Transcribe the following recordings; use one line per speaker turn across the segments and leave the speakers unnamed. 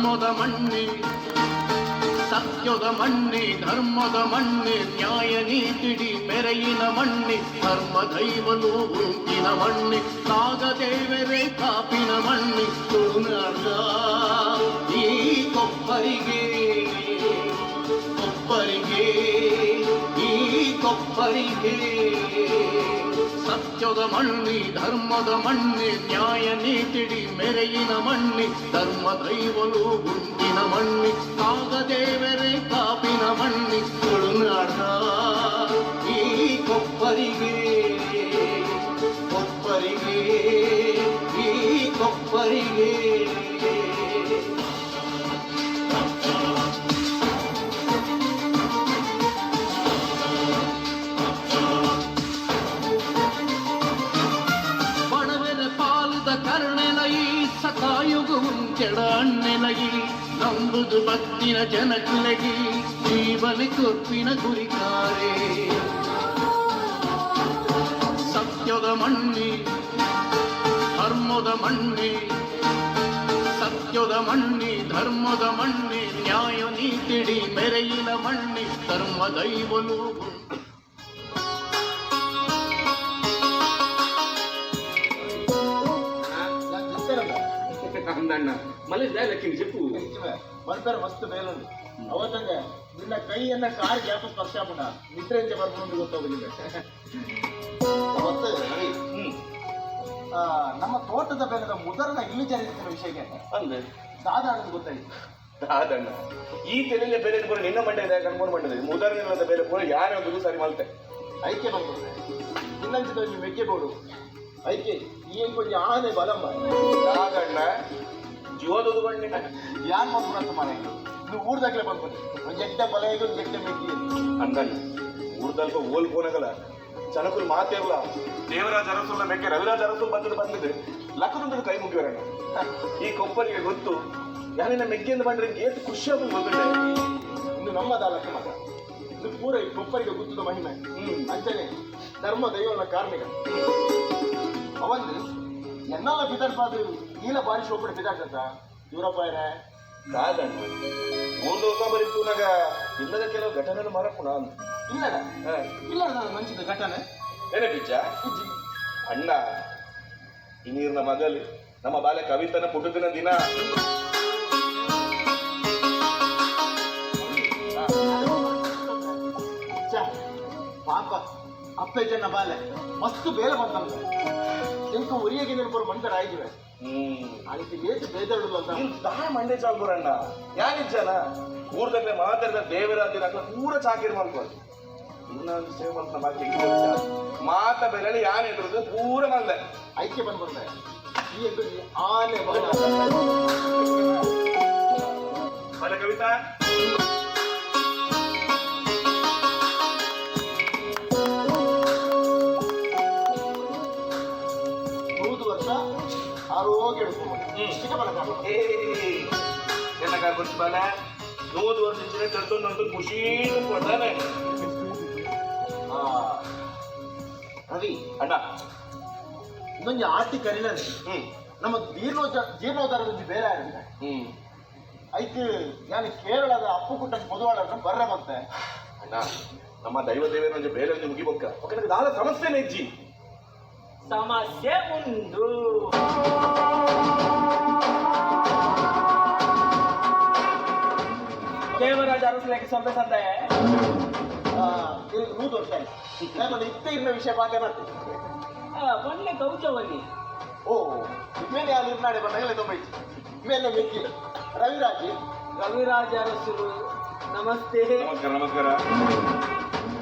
ಧರ್ಮದ ಮಣ್ಣೆ, ಸತ್ಯದ ಮಣ್ಣೆ, ಧರ್ಮದ ಮಣ್ಣೆ, ನ್ಯಾಯ ನೀತಿಡಿ ಮೆರೆಯಿನ ಮಣ್ಣೆ, ಧರ್ಮ ದೈವಲು ಉಂಟಿನ ಮಣ್ಣೆ, ನಾಗದೇವರೇ ಕಾಪಿನ ಮಣ್ಣೆ, ತುಳುನಾಡ ಈ ಕೊಪ್ಪರಿಗೆ, ಕೊಪ್ಪರಿಗೆ ಈ ಕೊಪ್ಪರಿಗೆ. ಸತ್ಯದ ಮಣ್ಣಿ, ಧರ್ಮದ ಮಣ್ಣೆ, ನ್ಯಾಯ ನೀತಿಡಿ ಮೆರೆಯಿನ ಮಣ್ಣಿ, ಧರ್ಮ ದೈವಲು ಗುಂಪಿನ ಮಣ್ಣಿ, ನಾಗದೇವರೇ ಕಾಪಿನ ಮಣ್ಣಿ, ತುಳುನಾಡ ಈ ಕೊಪ್ಪರಿಗೆ, ಕೊಪ್ಪರಿಗೆ ಈ ಕೊಪ್ಪರಿಗೆ. ಸಕಾಯುಗುಂಚೆಡ ಅಣ್ಣೆಲಗಿ ನಂಬುದು ಭಕ್ತಿನ ಜನಕ್ಲಗಿ ಜೀವನ ಕೊಪ್ಪಿನ ಗುರಿಕಾರೆ. ಸತ್ಯದ ಮಣ್ಣಿ, ಧರ್ಮದ ಮಣ್ಣಿ, ಸತ್ಯದ ಮಣ್ಣಿ, ಧರ್ಮದ ಮಣ್ಣಿ, ನ್ಯಾಯ ನೀತಿಡಿ ಮೆರೆಯಿನ ಮಣ್ಣಿ, ಧರ್ಮ ದೈವಲು.
ಅಂದಣ್ಣ ಮಲಗಿದ ಲಕ್ಕಿನ చెప్పు
ಬರ್ತಾರೆ ಮಸ್ತ್ ಬೇಲೊಂದು ಅವತ್ತಂಗೆ ನಿನ್ನ ಕೈಯನ್ನ ಕಾರ್ ಗ್ಯಾಪ್ ಸ್ಪರ್ಶ ಮಾಡ ನಿದ್ರೆಂಜೆ ಬರ್ಕೊಂಡು ಗೊತ್ತಾಗೋದಿಲ್ಲ. ಅವತ್ತು ನಮ್ಮ ತೋಟದ ಬೆಳೆದ ಮುದರನ ಇಳಿಜಾರಿನ ವಿಷಯಕ್ಕೆ
ಅಂದ್ರೆ
ದಾದಾಡೋದು ಗೊತ್ತಾಯಿತು.
ದಾದಣ್ಣ ಈ ತೆಲೆಯ ಬೆಲೆ ಕೂಡ ನಿನ್ನ ಮಂಡ್ಯದ ಕಣ್ಕೊಂಡು ಮಂಡದ ಮುದರನಿಲ್ಲದ ಬೆಲೆ ಕೂಡ ಯಾರು ಸರಿ ಮಲ್ತೆ
ಐಕ್ಯ ಬಂದ್ಬಿಡ್ರೆ ಇನ್ನೊಂದು ನೀವು ಮೆಕ್ಕೆಬೋಡು ಐಕೆ ಏನ್ ಕೊಂಚ ಆನೆ ಬಲಮ್ಮ
ದಾದಣ್ಣ ಜೀವದದು ಬಣ್ಣೆ
ಯಾನ್ ಬಂದ್ಬಿಡಂತ ಮನೆ ನೀವು ಊರ್ದಾಗ್ಲೇ ಬಂದ್ಬಿಡಿ ಒಂದು ಎಡ್ಡೆ ಬಲ ಇದು ಒಂದು ಎಡ್ಡೆ ಮೆಕ್ಕಿ
ಅಂದಣ್ಣ ಊರ್ದಲ್ಪ ಓಲ್ ಪೋನಗಲ್ಲ ಜನಕುಲ್ ಮಾತೇವಲ್ಲ ದೇವರಾಜ ಅರಸುಲ್ಲ ಮೆಕ್ಕೆ ರವಿರಾಜ ಅರಸುಲ್ ಬಂದಿದೆ ಲಕ್ಕದೊಂದು ಕೈ ಮುಗಿಯೋರಣ್ಣ. ಈ ಕೊಪ್ಪರಿಗೆ ಗೊತ್ತು ಯಾರಿನ ಮೆಕ್ಕೆಯಿಂದ ಬಂದ್ರೆ ಏತು ಖುಷಿಯಾಗಿ ಬಂದಿದೆ.
ಇನ್ನು ನಮ್ಮದ ಲಕ್ಕ ಮಗ ಇದು ಪೂರ ಈ ಕೊಪ್ಪರಿಗೆ ಗೊತ್ತದ ಮಹಿಮೆ. ಅಂಚನೆ ಧರ್ಮ ದೈವನ ಕಾರ್ಮಿಕ ಅವಂದು ಎನ್ನೆಲ್ಲ ಬಿದ್ದಾಡ್ಬಾರ್ದು ಈಲ ಬಾರಿ ಶೋಪಡೆ ಬಿದ್ದಾಡ್ತ ಇವರಪ್ಪ ಏನ
ಕಾದಣ್ಣ 3 ದಿವಸ ಬರೀತು ನಾಗ ಇಲ್ಲದ ಕೆಲವು ಘಟನೆಗಳು ಮರಪ್ಪು ನಾನು
ಇಲ್ಲದ ಇಲ್ಲ ನಾನು ಮಂಚಿದ ಘಟನೆ
ಏನೇ ಪಿಚ್ಚ ಅಣ್ಣ ಈ ನೀರಿನ ಮಗಲಿ ನಮ್ಮ ಬಾಲ್ಯ ಕವಿತನ ಪುಟದಿನ ದಿನ
ಪಾಪ ಅಪ್ಪೆ ಜನ ಬಾಲೆ ಮಸ್ತು ಬೇರೆ ಬಂತಂತ ಎಂಟು ಉರಿಯಾಗಿ ನೆನಪರು ಮಂದರ ಆಗಿವೆ. ಅದಕ್ಕೆ ಏತು ಬೇದಾಡುದು ಅಂತ
ದಾಯ ಮಂಡೆ ಚಾಲ್ಬರಣ್ಣ ಯಾನಿಜ್ಜನ ಊರ್ದಕ್ಕೆ ಮಾತಾಡಿದ ದೇವರಾದಿನ ಪೂರ ಚಾಕಿರ್ ಮಾಡ್ಬೋದು ಇನ್ನೊಂದು ಸೇವೆ ಮಾಡ್ತಾ ಬಾಕಿ ಮಾತ ಬೆಲೆ ಯಾನ್ ಇದ್ರದ್ದು ಪೂರ ಮಂದೆ
ಐಕ್ಯ ಬಂದ್ಬರ್ತಾರೆ ಈ ಆನೆ
ಬಲ ಕವಿತಾ
ಆರೋಗ್ಯ
ಗೊತ್ತು ಬಾಲ 100 ವರ್ಷ ತಂದು ಖುಷಿ ಕೊಡ್ತಾನೆ.
ರವಿ
ಅಣ್ಣ
ಇನ್ನೊಂದು ಆರ್ಟಿ ಕರೀಲ ನಮ್ಮ ಜೀರ್ಣೋದ್ಧಾರದ ಬೇರೆ ಆಗಿದೆ. ಐತೆ ನಾನು ಕೇರಳದ ಅಪ್ಪು ಕುಟ್ಟ ಮೊದಲಾಡ ಬರ್ರೆ ಮತ್ತೆ
ಅಣ್ಣ ನಮ್ಮ ದೈವ ದೇವರ ಬೇರೆ ಮುಗಿಬೋಕ ದಾದ ಸಮಸ್ಯೆನೇ ಇಜ್ಜಿ
ಸಮಸ್ಯೆ ಉಂಟು. ದೇವರಾಜ ಅರಸಲಿಕ್ಕೆ ಸೊಂಬೆ ಸದ್ದೆ
100 ವರ್ಷ ಆಯ್ತು ಇತ್ತೆ ಇನ್ನ ವಿಷಯ ಮಾತೇ ಮಾಡ್ತೀನಿ.
ಒಳ್ಳೆ ಗೌಚವಲ್ಲಿ
ಓ ಮೇಲೆ ಯಾರು ಇರ್ನಾಡೆ ಬಂದಾಗಲೇ ತೊಂಬೈತಿ ಮೇಲೆ ಮೆಕ್ಕಿಲ್ಲ
ರವಿರಾಜ ಅರಸರು ನಮಸ್ತೆ.
ನಮಸ್ಕಾರ ನಮಸ್ಕಾರ.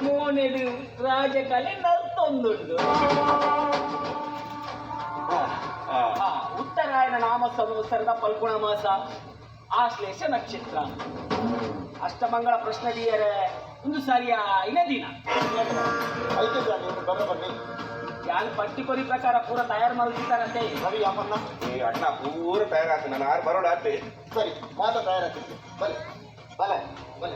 ಮೋನೆಡು ರಾಜಕಲೆ ನಲ್ತೊಂದುಂಡು. ಉತ್ತರಾಯಣ ನಾಮ ಸಂವತ್ಸರದ ಫಲ್ಗುಣ ಮಾಸ ಆಶ್ಲೇಷ ನಕ್ಷತ್ರ ಅಷ್ಟಮಂಗಳ ಪ್ರಶ್ನದೀಯರೇ ಒಂದು ಸರಿಯಾಯಿನ ದಿನ. ಯಾರು ಪಟ್ಟಿ ಕೊರಿ ಪ್ರಕಾರ ಪೂರ ತಯಾರು ಮಾಡ್ತಿದ್ದಾರಂತೆ
ರವಿ ಅಮ್ಮನ್ನ
ಅಣ್ಣ ಪೂರ ತಯಾರಾಗ್ತದೆ ನಾನು ಆರು ಬರೋಣ ಆಡ್ತೆ
ಸರಿ ಮಾತ್ರ ತಯಾರಾಗ್ತದೆ ಬಲೆ ಬಲೆ ಬಲೆ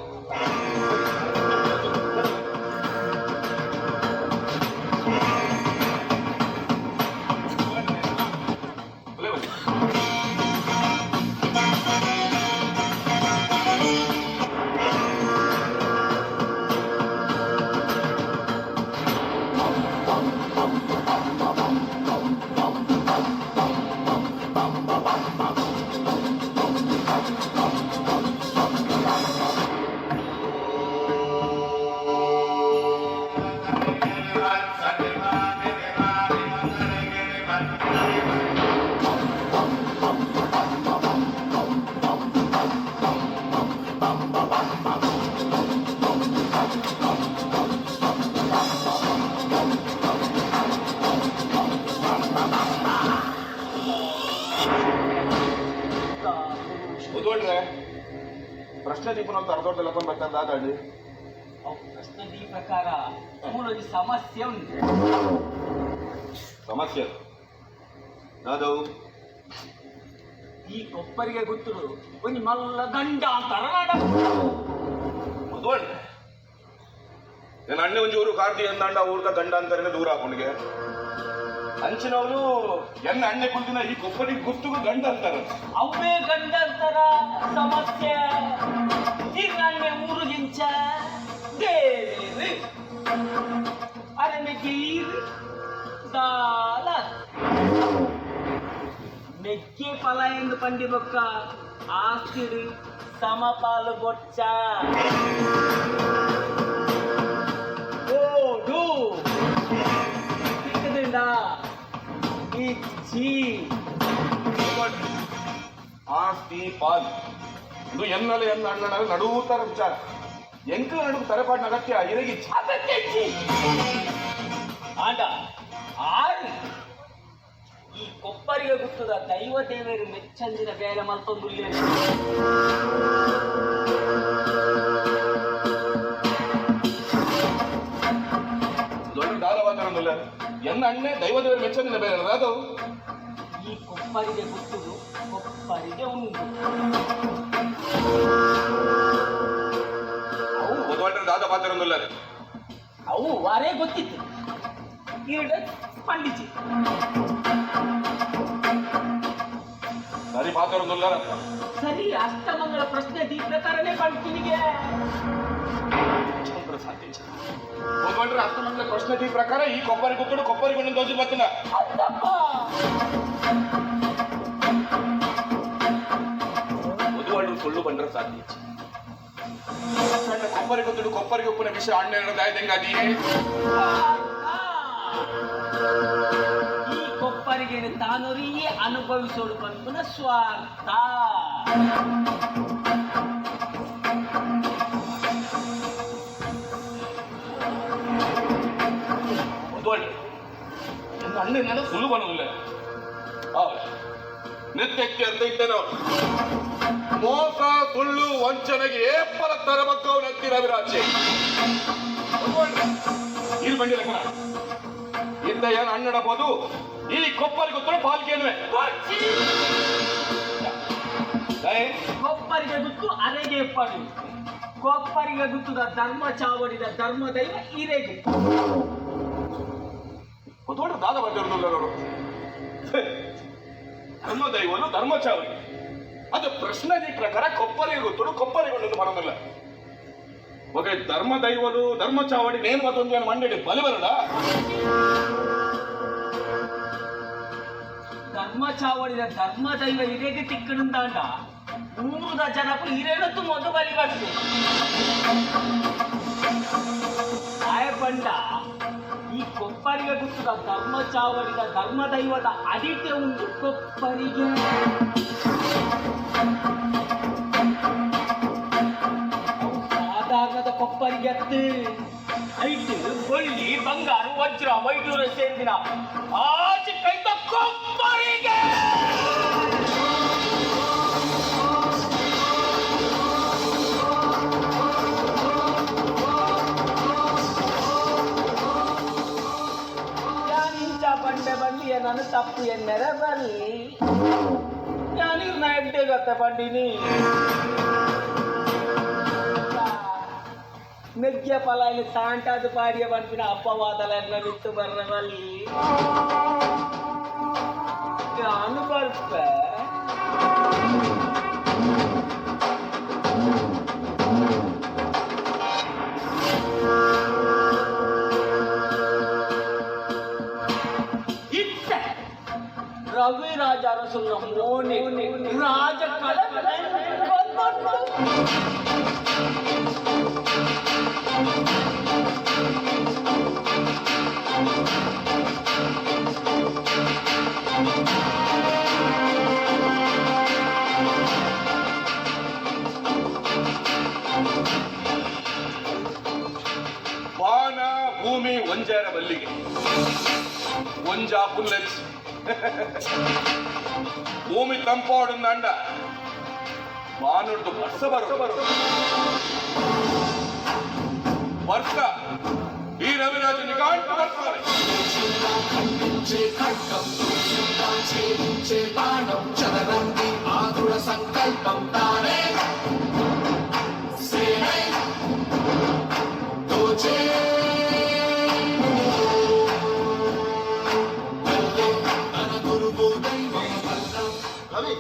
ಕೂತ್ಕೊಳ್ರೆ ಪ್ರಶ್ನೆ ದೀಪನ ಅಂತ ಅರ್ಧೋಟೆಲ್ಲ ಬರ್ತಂದ ಆಟಾಡಿ
ಪ್ರಶ್ನೆ ಈ ಪ್ರಕಾರ ಮೂಲದಲ್ಲಿ ಸಮಸ್ಯೆ ಉಂಟು.
ಸಮಸ್ಯೆ ಯಾವ್ದವು?
ಈ ಕೊಪ್ಪರಿಗೆ ಗೊತ್ತುಡು ಒಂದು ಮಲ್ಲ ಗಂಡ ಅಂತಾರ
ಕೂತ್ಕೊಳ್ರೆ ನಾನು ಅಣ್ಣೆ ಒಂಚೂರು ಕಾರ್ತಿ ಅಂದಾಂಡ ಊರ್ದ ಗಂಡ ಅಂತಾರೇನೆ ದೂರ ಹಾಕೊಂಡ್ಗೆ ಅಂಚಿನವನು ಎನ್ನ ಅಣ್ಣೆ ಕುಂತಿನ ಈ ಕೊಪ್ಪರಿಗೆ ಗುರ್ತಿಗೂ ಗಂಡ ಅಂತಾರ.
ಅವೇ ಗಂಡ ಅಂತಾರ ಸಮಸ್ಯೆ. ಈಗ ಅಣ್ಣೆ ಮೂರು ಗಿಂಚ ದೇವೇರು ಅರೆ ಗೀರ್ ದಾಲ ಮೆಕ್ಕೆ ಫಲ ಎಂದು ಪಂಡಿಬೊಕ್ಕ ಆಸ್ತಿಡು ಸಮಪಾಲು ಬೊಚ್ಚ ಓಡು ಸಿಕ್ಕದಿಂದ ಇಚ್ಚಿ
ಆಸ್ತಿ ಪಾಲ್ ಇದು ಎನ್ನಲೆ ಎನ್ನ ಅಣ್ಣನ ನಡುತ್ತರ ವಿಚಾರ ಎಂಕಲ ನಡುವು ತರಪಾಡಿನ ಅಗತ್ಯ ಇರಗಿಚ್ಚಿ
ಅಗತ್ಯ ಆಂಡ ಆರು ಈ ಕೊಪ್ಪರಿಗೆ ಗುತ್ತದ ದೈವ ದೇವರು ಮೆಚ್ಚಂದಿನ ಬೇಲೆ ಮಲ್ತೊಂದು
ದೊಡ್ಡ ದಾಲವಾದರೊಂದಿಲ್ಲ ಎನ್ನ ಅಣ್ಣೆ ದೈವ ದೇವರು ಮೆಚ್ಚಂದಿನ ಬೇರೆ ಅದು
ಈ ಕೊಪ್ಪರಿಗೆ ಗುತ್ತುದು ಕೊಪ್ಪರಿಗೆ ಉಂಟು.
ಅವು ದೊಡ್ಡ ದಾದವಾದರೊಂದಿಲ್ಲ
ಅವು ವಾರೇ ಗೊತ್ತಿತ್ತು ಈರಡ ಪಂಡಿಜಿ
ಸರಿ ಪಾತ್ರೊಂದಿಲ್ಲ
ಸರಿ ಅಷ್ಟಮಂಗಳ ಪ್ರಶ್ನೆ ಈ ಪ್ರಕಾರನೇ ಪಂಡಿನಿಗೆ
ದೊಡ್ಡ ಅಷ್ಟಮಂಗಲ ಪ್ರಶ್ನೆ ಈ ಪ್ರಕಾರ ಈ ಕೊಪ್ಪರಿಗೆ ಗೊತ್ತಡು ಕೊಪ್ಪರಿಗೆ ದೋಜಿ ಬರ್ತನ ಮದುವಾಳು ಸುಳ್ಳು ಬಂದ್ರೆ ಸಾಧ್ಯ ಸಣ್ಣ ಕೊಪ್ಪರಿಗೆ ಗೊತ್ತಡು ಕೊಪ್ಪರಿಗೆ ಒಪ್ಪನ ವಿಷಯ ಅಣ್ಣ ಹೇಳದಾಯ್ದಂಗಾದಿ
ಈ ಕೊಪ್ಪರಿಗೆ ತಾನೊರಿಯೇ ಅನುಭವಿಸೋಡು ಬಂದ ಸ್ವಾರ್ಥ.
ಅಣ್ಣನ ಸುಲಭನಿಲ್ಲ ನಿತ್ಯಕ್ಕೆ ಅಂತ ಇದ್ದೇನೆ ಮೋಸ ಸುಳ್ಳು ವಂಚನೆಗೆ ಏಪಲ ತರಬಕ್ಕವನು ಹತ್ತಿರ ವಿರಾಜೆ ಇಲ್ಲಿ ಬಂಡಿ ಲಗ್ನ ಇಂದ ಏನು ಅಣ್ಣಡಬಹುದು ಈ ಕೊಪ್ಪರಿಗೆ ಗೊತ್ತೋ ಪಾಲ್ಕೇನುವೆ
ಕೊಪ್ಪರಿಗೆ ಗುತ್ತು ಅರೆಗೆ ಪಡು ಕೊಪ್ಪರಿಗೆ ಗುತ್ತುದ ಧರ್ಮ ಚಾವಡಿದ ಧರ್ಮ ದೈವ ಇರೆಗೆ
ದೊಡ್ಡ ದಾದ ಬಂದಿರೋದು ಧರ್ಮ ದೈವನು ಧರ್ಮ ಚಾವಡಿ ಅದು ಪ್ರಶ್ನೆ ಈ ಪ್ರಕಾರ ಕೊಪ್ಪರಿಗೆ ಗೊತ್ತೋಡು ಕೊಪ್ಪರಿಗೆ ಒಂದು ಬರೋದಿಲ್ಲ ಒಕೆ ಧರ್ಮ ದೈವನು ಧರ್ಮ ಚಾವಡಿ ನೇನು ಮತ್ತೊಂದು ಏನು ಮಂಡಳಿ ಬಲಿ ಬರಡ
ಧರ್ಮ ಚಾವಡಿದ ಧರ್ಮ ದೈವ ಇರೆಗೆ ತಿಕ್ಕಣಂತಾಂಡ ನೂರದ ಜನಕ್ಕೂ ಇರೆಗತ್ತು ಮೊದಲು ಬಲಿ ಬರ್ತದೆ ಆಯ ಪಂಡ ಈ ಕೊಪ್ಪರಿಗೆ ಗುತ್ತದ ಧರ್ಮ ಚಾವಡಿದ ಧರ್ಮ ದೈವದ ಅಡಿತೆ ಉಂಟು ಕೊಪ್ಪರಿಗೆ ಸಾಧಾರಣದ ಕೊಪ್ಪರಿಗೆ ಅತ್ತು ಐಟು ಬೆಳ್ಳಿ ಬಂಗಾರ ವಜ್ರ ವೈಡೂರ ಸೇರಿನ ಆಚೆ ಕೈತ ಕೊಪ್ಪರಿಗೆ ಬಂಡೆ ಬಂಡಿಯ ನಾನು ತಪ್ಪು ಎನ್ನರ ಬಲ್ಲಿ ನಾನಿರ್ನ ಎಡ್ಡೆ ಗೊತ್ತ ಬಂಡಿನಿ ಮೆಜ್ಜೆ ಫಲಾಯಿನ ತಾಂಟಾದ ಪಾಡಿಯ ಬಂದಿನ ಅಪ್ಪವಾದಲೆಲ್ಲ ಬಿಟ್ಟು ಬರಬಲ್ಲಿ ನಾನು ಬರ್ಪ ರವಿರಾಜ ಅರಸನ ಮೋನೆ ರಾಜ ಕಲ
ಬಾನ ಭೂಮಿ ಒಂಜಾರ ಬಲ್ಲಿಗೆ ಒಂಜಾ ಪುಲ್ಲೆಕ್ಸ್ ಭೂಮಿ ತಂಪಾಡು ಅಂಡ ಬಾನುಡ್ದು ವರ್ಷ ವರ್ಷ ಈ ರವಿರಾಜ ನಿಗಾಂಟ ಬರ್ತಾರೆ
చదరంగి ఆదుర సంకల్పం తానే సేనే తోచే తన గురువు దైవం
ರವಿ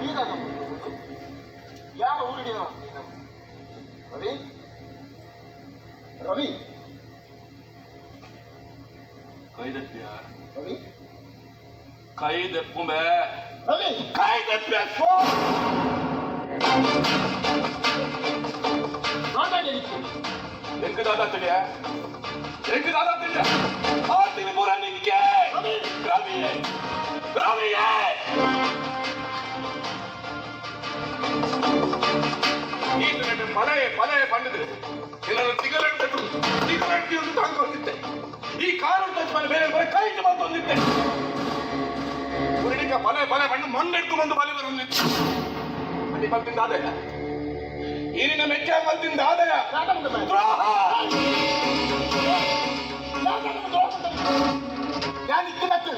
ಈಗ ಯಾವ ಊರಿಗೆ ರವಿ ರವಿ ರವಿ
ಕೈ ದೆಪ್ಪುಮೆ
ರವಿ
ಕೈ ದೆಪ್ಪೆ ಎಂಕ ದಾದಾ ತಿಳಿಯ ಆತಿನ ಪೂರ ನಿಂಗೆ ರವಿಯೇ ಈತನ ಪದೇ ಪಂಡಿದ್ರೆ ಎಲ್ಲರೂ ಸಿಗರೆಟ್ ಒಂದು ತಂದ್ಕೊಂಡಿದ್ದೆ ಈ ಕಾರು ಮೇಲೆ ಬೇರೆ ಬೇರೆ ಕೈಗೆ ಬಂದೊಂದಿದ್ದೆ ಉರುಳಿಕ ಪದೇ ಬಣ್ಣ ಮಣ್ಣೆಟ್ಟು ಬಂದು ಬಲಿ ಬರೊಂದಿತ್ತು ಅಡಿ ಬರ್ತಿದ್ದ ಆದಾಯ ಈರಿನ ಮೆಚ್ಚ ಬರ್ತಿದ್ದ ಆದಾಯ
ಯಾನಿಕ್ಕಿನತ್ತು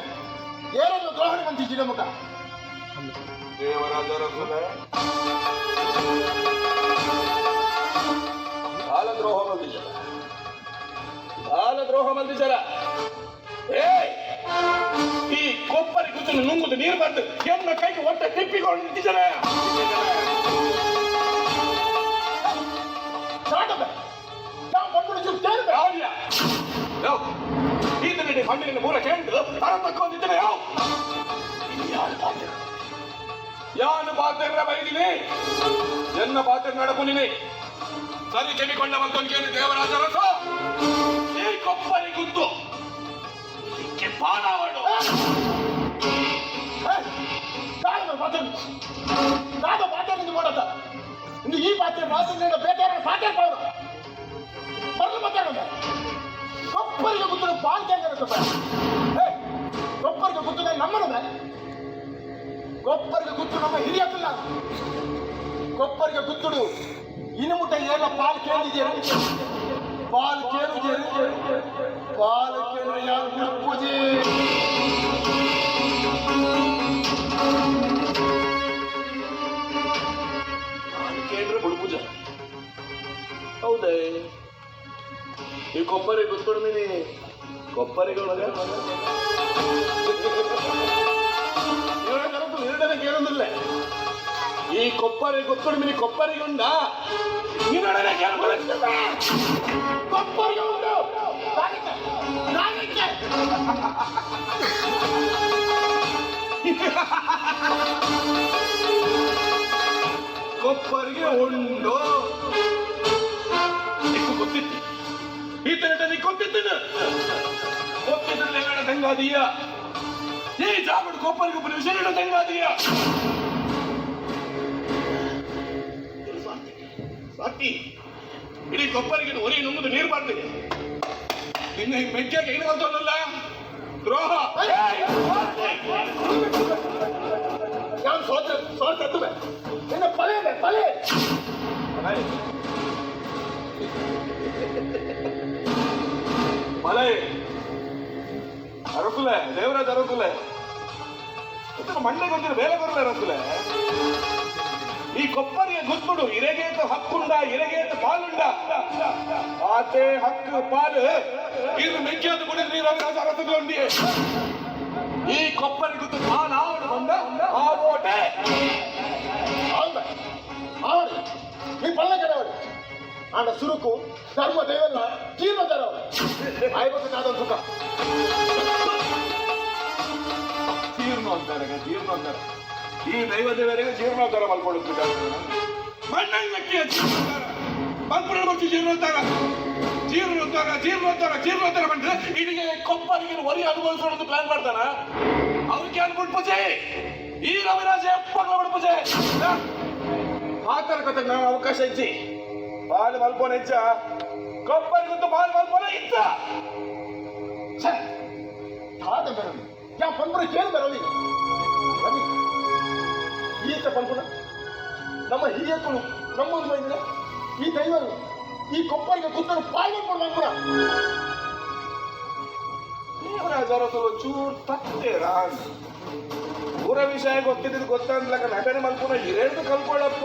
ಏರನ್ನು ದ್ರೋಹಣ ಮಂದಿ ಜಿಡಮುಖ
ದೇವರಾಜರ ಬಾಲದ್ರೋಹ ಮಂದಿಜರ ಈ ಕೊಪ್ಪರಿ ಕುತ್ತನ್ನು ನುಂಗುದು ನೀರು ಬಂದು ಎನ್ನ ಕೈಗೆ ಒಟ್ಟ ತಿಪ್ಪಿಕೊಂಡು ನಿಂತಿದ್ದಾರೆ ಈತನಡಿ ಮಣ್ಣಿನ ಮೂಲ ಕೇಂದ್ರ ತರ ತಕ್ಕೊಂಡಿದ್ದೇನೆ ಯಾನು ಪಾತ್ರ ಬೈದಿನಿ ಎನ್ನ ಪಾತ್ರ ನಡಪುನಿನಿ ಸರಿ ಕೆಮಿಕೊಂಡ ಮತ್ತೊಂದು ದೇವರಾಜರಸ ಈ ಕೊಪ್ಪರಿ ಗುದ್ದು ಪಾನಾವಡು
ನಾನು ಪಾತ್ರೆ ಮಾಡತ್ತ ಇನ್ನು ಈ ಪಾತ್ರೆ ರಾತ್ರಿ ಬೇಕಾದ್ರೆ ಪಾತ್ರೆ ಕೊಡೋದು ಮೊದಲು ಮಾತಾಡೋದು ಕೊಪ್ಪರಿಗೆ ಗುದ್ದು ಬಾಂಚಂಗ ಕೊಪ್ಪರಿಗೆ ಗುದ್ದು ನಮ್ಮನದ ಕೊಪ್ಪರಿಗೆ ಗುದ್ದು ನಮ್ಮ ಹಿರಿಯಲ್ಲ ಕೊಪ್ಪರಿಗೆ ಗುದ್ದುಡು ಇನ್ನು ಮುಟ್ಟ ಏನ ಪಾಲ್ ಕೇಳಿದ್ದೀರಿ ಪಾಲ್ ಕೇಳಿದ್ರೆ ಯಾರು ಪೂಜೆ
ನಾನು ಕೇಳಿದ್ರೆ ಬುಡುಪೂಜ ಹೌದೇ ಈ ಕೊಪ್ಪರಿ ಗುತ್ತೊಡ್ಮಿನಿ ಕೊಪ್ಪರಿಗೊಳಗ ಇವರ ಕೇಳೋದಿಲ್ಲ ಈ ಕೊಪ್ಪರಿ ಗುತ್ತೊಡ್ಮಿನಿ ಕೊಪ್ಪರಿಗೊಂಡ ಇವರೊಡನೆ ಕೇಳಬರುತ್ತದೆ
ಕೊಪ್ಪರಿಗೆ ಉಂಟು
ಕೊಪ್ಪರಿಗೆ ಉಂಡು ನಿಕ್ಕು ಗೊತ್ತಿತ್ತು ಈತನ ನೀ ಗೊತ್ತಿದ್ದೇನೆ ಗೊತ್ತಿದ್ದರೆ ತಂಗಾದೀಯ ಈ ಜಾಬಡ್ ಕೊಪ್ಪರಿಗೆ ಒಬ್ಬರು ವಿಷಯ ತಂಗಾದೀಯ ಸಾಕಿ ಇಡೀ ಕೊಪ್ಪರಿಗೆ ಹೊರಿ ನುಂಗುದು ನೀರು ಬರ್ತಿದೆ ಇನ್ನು ಈ ಮೆಜ್ಜೆಗೆ ಏನು ಬಂತಲ್ಲ ದ್ರೋಹ
ನಾನು ಸೋತುವೆ ನಿನ್ನ ಪಲೆ
ಮಲೆ ಅರಸುಲೆ ದೇವರಾಜ ಅರಸುಲೆ ಮಣ್ಣೆಗೊಂದಿನ ಬೇಲೆ ಬರಲ್ಲ ಅರಸುಲೆ ಈ ಕೊಪ್ಪರಿಗೆ ಗುದ್ದುಡು ಇರೆಗೇತ ಹಕ್ಕುಂಡ ಇರೆಗೇತ ಪಾಲುಂಡ ಆತೆ ಹಕ್ಕು ಪಾಲು ಇದು ಮೆಚ್ಚಾದ ಕುಡಿದ್ರೆ ರವಿರಾಜ ಅರಸುಗೊಂಡಿ ಈ ಕೊಪ್ಪರಿ ಗುದ್ದು ಪಾಲಾವಡು ಬಂದ ಆ ಓಟೆ
ಅವಳು ಈ ಪಲ್ಲಗಡವಳು ಆಂಡ ಸುರುಕು ಧರ್ಮ ದೇವಲ್ಲ ಜೀರ್ಣದರವಳು ಆಯ್ಬೇಕಾದ ಸುಖ
ಜೀರ್ಣ ಅಂತಾರೆ ಈ ದೈವ ದೇವರಿಗೆ ಜೀರ್ಣೋದ್ಧಾರ ಮಾಡ್ಕೊಳ್ಳುತ್ತಿದ್ದಾರೆ.
ಮಣ್ಣಕ್ಕೆ ಜೀರ್ಣೋದ್ಧಾರ ಮಲ್ಪುರ ಮತ್ತು ಜೀರ್ಣೋದ್ಧಾರ ಜೀರ್ಣೋದ್ಧಾರ ಜೀರ್ಣೋದ್ಧಾರ ಜೀರ್ಣೋದ್ಧಾರ ಬಂದ್ರೆ ಇಲ್ಲಿಗೆ ಕೊಪ್ಪರಿಗೆ ವರಿ ಅನುಭವಿಸೋದು ಪ್ಲಾನ್ ಮಾಡ್ತಾನ. ಅವ್ರಿಗೆ ಅನ್ಬಿಡ್ಪೂಜೆ ಈ ರವಿರಾಜ ಎಪ್ಪಗಳ ಬಿಡ್ಪೂಜೆ
ಆತರ ಕತೆ ನಾವು ಅವಕಾಶ ಇಚ್ಚಿ ಬಾಲ್ ಮಲ್ಪೋನ ಇಚ್ಚ ಕೊಪ್ಪರಿಗಂತೂ ಬಾಲ್ ಮಲ್ಪೋನ ಇಚ್ಚ
ತಾತ ಬರಲಿ ಯಾ ಪಂಪುರ ಕೇಳಿ ಬರಲಿ ರವಿ ಈತ ಪಂಪುರ ನಮ್ಮ ಹಿರಿಯಕ್ಕಳು ನಮ್ಮೊಂದು ಬೈದ್ರೆ ಈ ದೈವರು ಈ ಕೊಪ್ಪರಿಗೆ ಕುತ್ತರು ಪಾಲ್ಗೊಂಡು ಪಂಪುರ
ದೇವರಾಜ ಚೂರ್ ತಪ್ಪೇರ ಊರ ವಿಷಯ ಗೊತ್ತಿದ್ದು ಗೊತ್ತಾಗ್ಲಕ್ಕ ನಟನೆ ಮಲ್ಪುನ ಹಿರೇಳ್ದು ಕಲ್ಕೊಳ್ಳಪ್ಪ.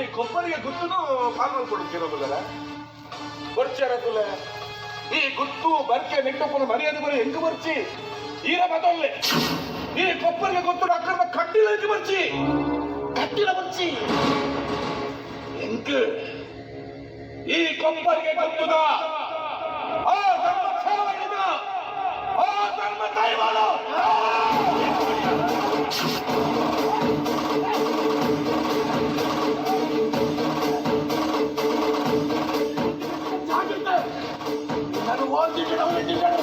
ಈ ಕೊಪ್ಪರಿಗೆ ಗುತ್ತನು ಪಾಲ್ ಮಲ್ಕೊಡುತ್ತಿರೋದಿಲ್ಲ ಬರ್ಚಾರಲ್ಲ ಈ ಗುತ್ತು ಬರ್ಕೆ ನೆಟ್ಟಪ್ಪನ ಮರ್ಯಾದೆ ಬರೀ ಹೆಂಗ ಬರ್ಚಿ ಈರ ಮತೊಲ್ಲೆ ಈ ಕೊಪ್ಪರಿಗೆ ಗೊತ್ತು ಅಕ್ಕನ ಕಟ್ಟಿಲ ಹೆಂಗ ಬರ್ಚಿ ಕಟ್ಟಿಲ ಬರ್ಚಿ ಹೆಂಗ ಈ ಕೊಪ್ಪರಿಗೆ ಗೊತ್ತುದ ಆ ಧರ್ಮ ಛಾವಣಿದ ಆ ಧರ್ಮ ದೈವಳು ನಾನು ಓದಿಟ್ಟಿದ್ದೇನೆ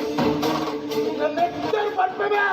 ನೆಟ್ಟರು ಪಡ್ತೇನೆ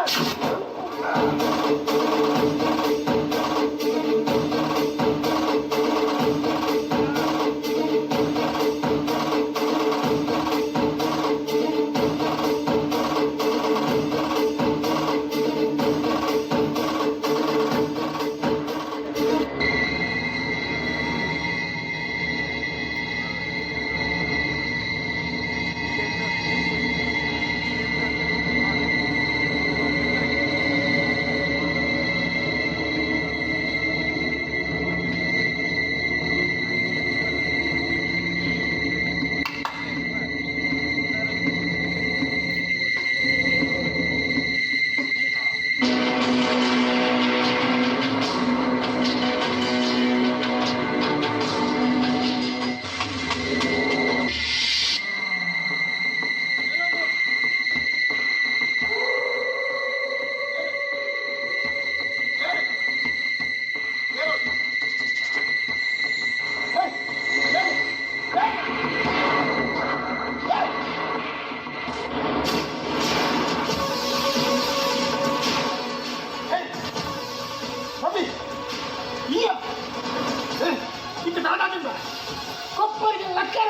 ಕೊಪ್ಪರಿಗೆ ಲಕ್ಕಾರ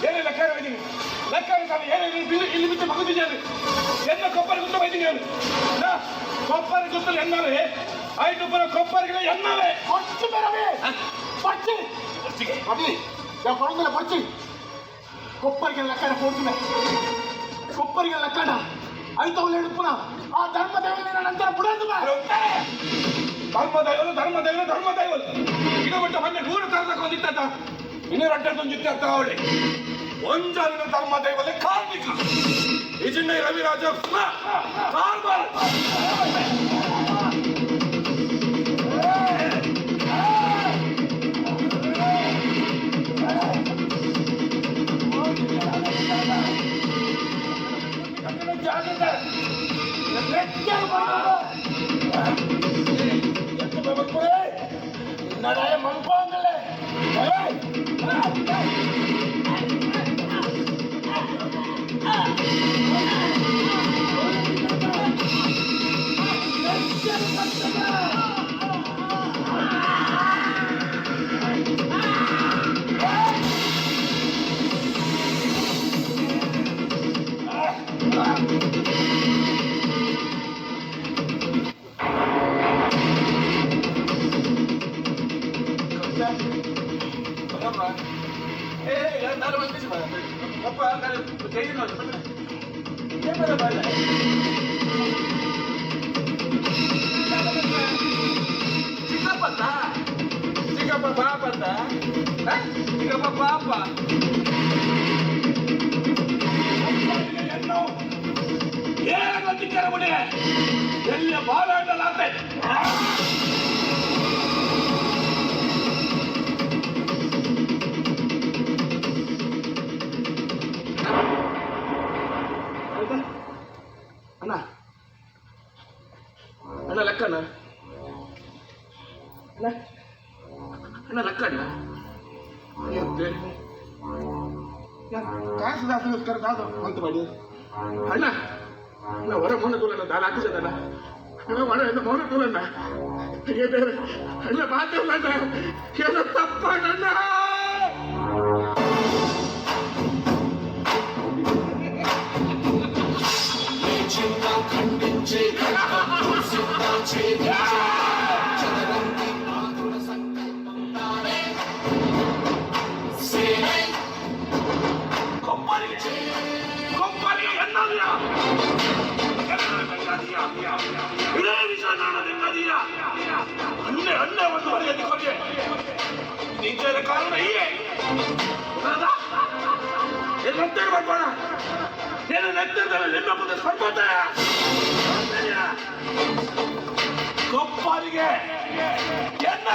ಏನೇ ಲಕ್ಕಾರ ಬೈದೀನಿ ಲಕ್ಕಾರ ಇಲ್ಲಿ ಬಿಟ್ಟು ಮಗುದಿದ್ದೇನೆ ಎಲ್ಲ ಕೊಪ್ಪರ ಗುತ್ತ ಬೈದೀನಿ ಅವನು ಕೊಪ್ಪರ ಗುತ್ತಲು ಎನ್ನವೇ ಆಯ್ತು ಪುರ ಕೊಪ್ಪರಿಗೆ ಎನ್ನವೇ
ಕೊಚ್ಚು ಬೇಡವೇ ಪಚ್ಚಿ ರವಿ ಯಾವ ಕೊಡಂಗಿಲ್ಲ ಪಚ್ಚಿ ಕೊಪ್ಪರಿಗೆ ಲಕ್ಕಾರ ಕೊಡ್ತೀನಿ ಕೊಪ್ಪರಿಗೆ ಲಕ್ಕಾರ ಆಯ್ತು ಅವಳು ಹೇಳಿ ಪುನಃ ಆ ಧರ್ಮ ದೇವನ ನಂತರ ಬಿಡೋದು
ಧರ್ಮದೈವಲು ಇದು ಬಿಟ್ಟು ಮೊನ್ನೆ 100 ತರದಕ್ಕೆ ಒಂದಿತ್ತ ಇನ್ನೂ ರಡ್ಡೊಂದಿತ್ತೆ ಅರ್ಥ ಅವಳಿ ಒಂಜಾಲಿನ ಧರ್ಮದೈವಲೆ ಕಾರ್ಮಿಕ ಇಜಿಂಡ ರವಿರಾಜ ಕಾರ್ಬಾರ್
ನಡಾಯ ಮನ್ಕೊಂಡಲೆ
ಚಿಕ್ಕಪ್ಪ ಪಾಪ ಅಂತ ಚಿಕ್ಕಪ್ಪ ಪಾಪ ಏನು ಗೊತ್ತಿದ್ದಾರೆ ಬಿಡಿ ಎಲ್ಲ ಬಾಲಾಟಲಾತೆ ಅಣ್ಣ ಅಣ್ಣ ಲೆಕ್ಕಣ್ಣ ಅಣ್ಣ ಅಣ್ಣ ಲೆಕ್ಕಣ್ಣ
ಕಾಸು ದಾಸು ಕರೆದಾದು ಅಂತ ಮಾಡಿ
ಅಣ್ಣ ಅಣ್ಣ ಹೊರ ಮೌನ ತೋಲಣ್ಣ ದಾನ ಹಾಕಿಸದಣ್ಣ ಅಣ್ಣ ಹೊರ ಮೌನ ತೋಲಣ್ಣ ಅಣ್ಣ ಮಾತಾಡಣ್ಣ ಏನೋ ತಪ್ಪಣ್ಣ
చింత ఖండించే ఖడ్గం సిద్ధ ఛేదించే చదరంగి ఆతుర సంకల్పం తానే సేనై
ಕೊಪ್ಪರಿಗೆ ಎನ್ನದಿಯ ಇದೇ ವಿಷಯ ನಾನದೆನ್ನದಿಯ ಅನ್ನೇ ಒಂದು ಮರೆಯಲ್ಲಿ ಕೊನೆ ನಿಜದ ಕಾರಣ ಹೀಗೆ ಎಲ್ಲಂತೇಳಿ ಮಾಡ್ಬೋಣ ಏನು ನೆತ್ತದಲ್ಲಿ ನಿಮ್ಮ ಮುಂದೆ ಸ್ಪರ್ಧೆ ಕೊಪ್ಪರಿಗೆ ಎನ್ನ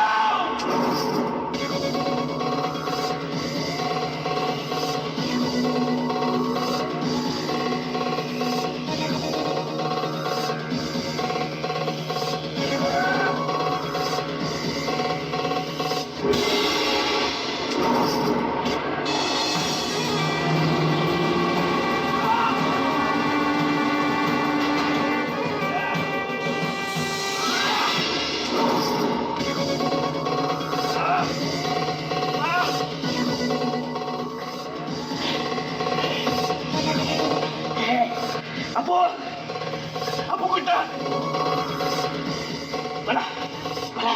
ಅಪ್ಪು ಬಿಟ್ಟ ಬಲ ಬಲ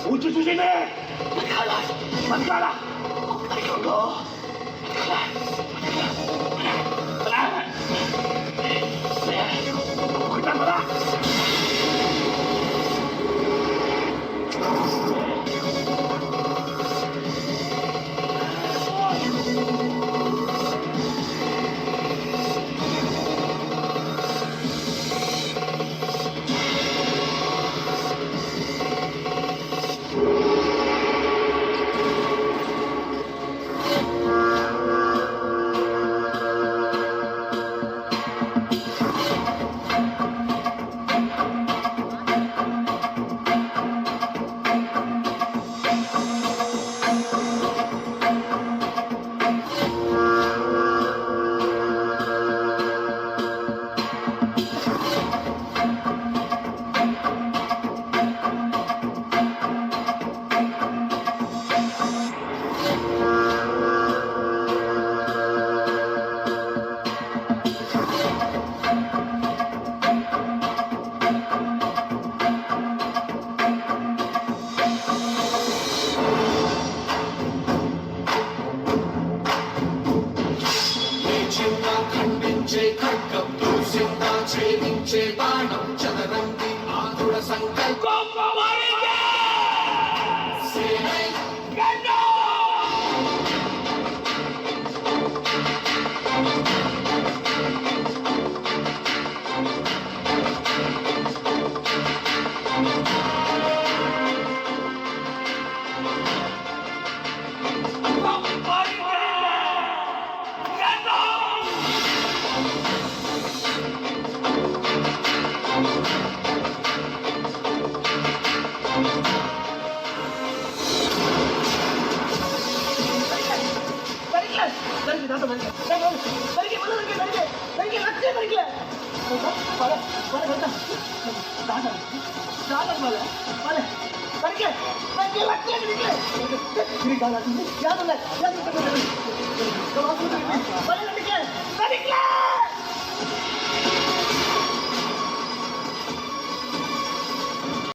ಉಚ್ಚ ಸುಶೀನೆ ಬಂದ್ಕಾಳ ಕರಿಕೊಂಡು ಬಲ
ఖండించే ఖడ్గం దూషిత ఛేదించే బాణం చదరంగి ఆతుర సంకల్పం సేనై
ಯಾರು